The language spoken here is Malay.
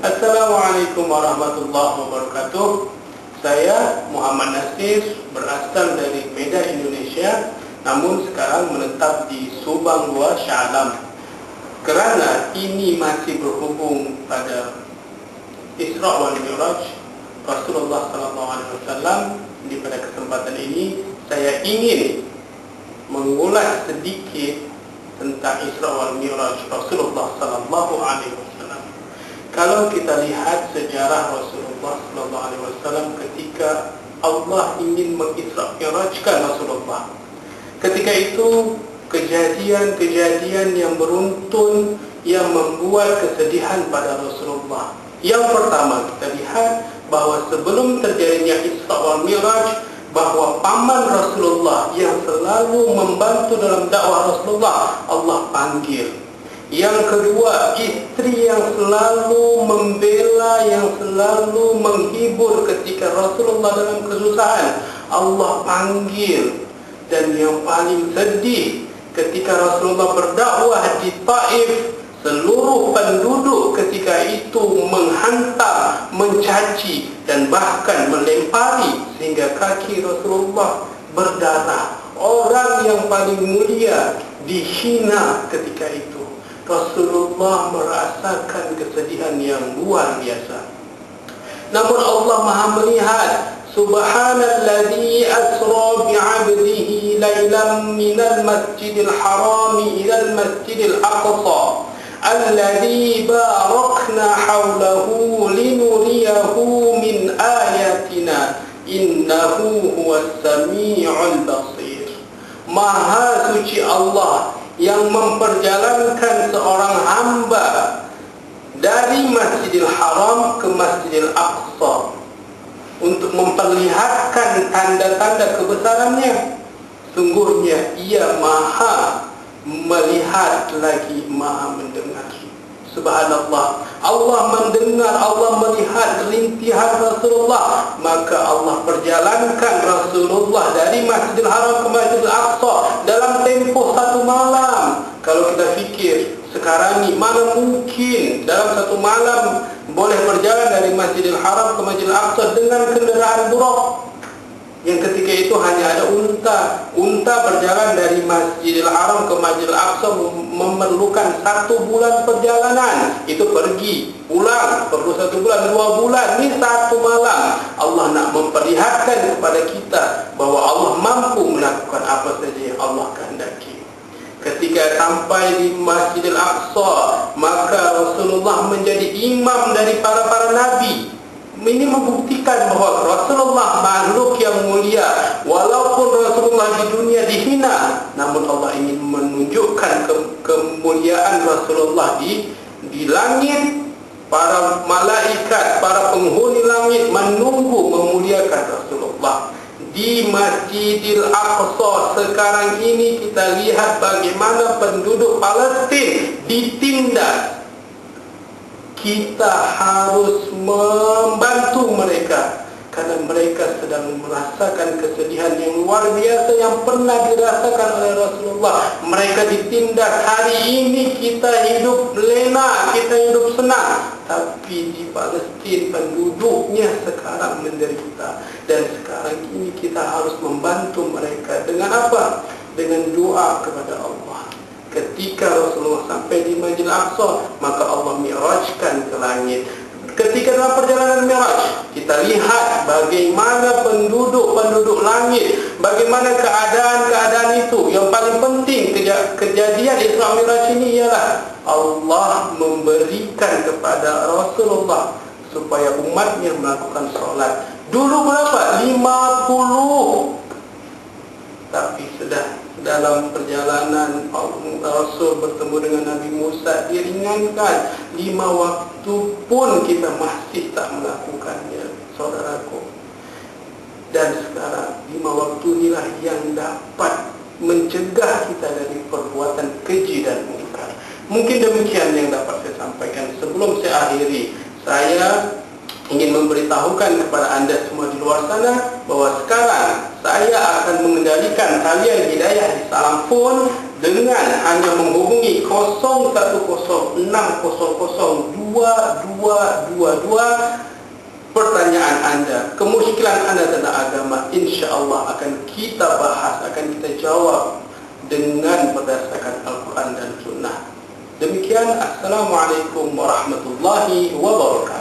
Assalamualaikum warahmatullahi wabarakatuh. Saya Muhammad Nasir, berasal dari Medan, Indonesia, namun sekarang menetap di Subang 2, Shah Alam. Kerana ini masih berhubung pada Isra wal Mi'raj Rasulullah SAW, di pada kesempatan ini saya ingin mengulas sedikit tentang Isra wal Mi'raj Rasulullah SAW. Kalau kita lihat sejarah Rasulullah SAW ketika Allah ingin mengisra mi'rajkan Rasulullah, ketika itu kejadian-kejadian yang beruntun yang membuat kesedihan pada Rasulullah. Yang pertama, kita lihat bahawa sebelum terjadinya Isra wal Mi'raj, bahawa paman Rasulullah yang selalu membantu dalam dakwah Rasulullah, Allah panggil. Yang kedua, istri yang selalu membela, yang selalu menghibur ketika Rasulullah dalam kesusahan, Allah panggil. Dan yang paling sedih, ketika Rasulullah berdakwah di Taif, seluruh penduduk ketika itu menghantam, mencaci dan bahkan melempari sehingga kaki Rasulullah berdarah. Orang yang paling mulia dihina ketika itu. Rasulullah merasakan kesedihan yang luar biasa. Namun Allah Maha melihat. Subhanalladzi asra bi'abdihi laylan minal masjidil harami ilal masjidil aqsa alladzi barakna hawlahu linuriyahu min ayatina innahu huwas sami'ul basir. Maha suci Allah yang memperjalankan seorang hamba dari Masjidil Haram ke Masjidil Aqsa untuk memperlihatkan tanda-tanda kebesarannya. Sungguhnya ia maha melihat lagi maha mendengar. Subhanallah, Allah mendengar, Allah melihat rintihan Rasulullah. Maka Allah perjalankan Rasulullah dari Masjidil Haram ke Masjidil Aqsa dalam tempoh satu malam. Kalau kita fikir sekarang ini, mana mungkin dalam satu malam boleh berjalan dari Masjidil Haram ke Masjidil Aqsa dengan kenderaan buruk? Yang ketika itu hanya ada unta. Unta berjalan dari Masjidil Haram ke Masjidil Aqsa memerlukan 1 bulan perjalanan. Itu pergi, pulang, perlu 1 bulan, 2 bulan. Ini 1 malam. Allah nak memperlihatkan kepada kita bahawa Allah mampu melakukan apa saja yang Allah kehendaki. Ketika sampai di Masjidil Aqsa, maka Rasulullah menjadi imam dari para nabi. Ini membuktikan bahawa Rasulullah makhluk yang mulia. Walaupun Rasulullah di dunia dihina, namun Allah ingin menunjukkan kemuliaan Rasulullah di langit. Para malaikat, para penghuni langit menunggu memuliakan Rasulullah. Di Masjidil Aqsa sekarang ini kita lihat bagaimana penduduk Palestin ditindas. Kita harus membantu mereka karena mereka sedang merasakan kesedihan yang luar biasa yang pernah dirasakan oleh Rasulullah. Mereka ditindas. Hari ini kita hidup lena, kita hidup senang, tapi di Palestin penduduknya sekarang menderita. Dan sekarang ini kita harus membantu mereka dengan apa? Dengan doa kepada Allah. Ketika Rasulullah sampai di Masjidil Aqsa, maka Allah mi'rajkan ke langit. Ketika dalam perjalanan mi'raj, kita lihat bagaimana penduduk langit, bagaimana keadaan itu. Yang paling penting kejadian Isra Mi'raj ini ialah Allah memberikan kepada Rasulullah supaya umatnya melakukan sholat. Dulu berapa? 50. Tapi sudah dalam perjalanan Rasul bertemu dengan Nabi Musa, dia ingatkan 5 waktu pun kita masih tak melakukannya, saudaraku. Dan sekarang 5 waktu inilah yang dapat mencegah kita dari perbuatan keji dan mungkar. Mungkin demikian yang dapat saya sampaikan. Sebelum saya akhiri, saya ingin memberitahukan kepada anda semua di luar sana bahawa sekarang saya akan mengendalikan talian hidayah di Salam Phone dengan hanya menghubungi 0106002222 pertanyaan anda, kemusykilan anda tentang agama, insya-Allah akan kita bahas, akan kita jawab dengan berdasarkan Al-Quran dan Sunnah. Demikian, Assalamualaikum warahmatullahi wabarakatuh.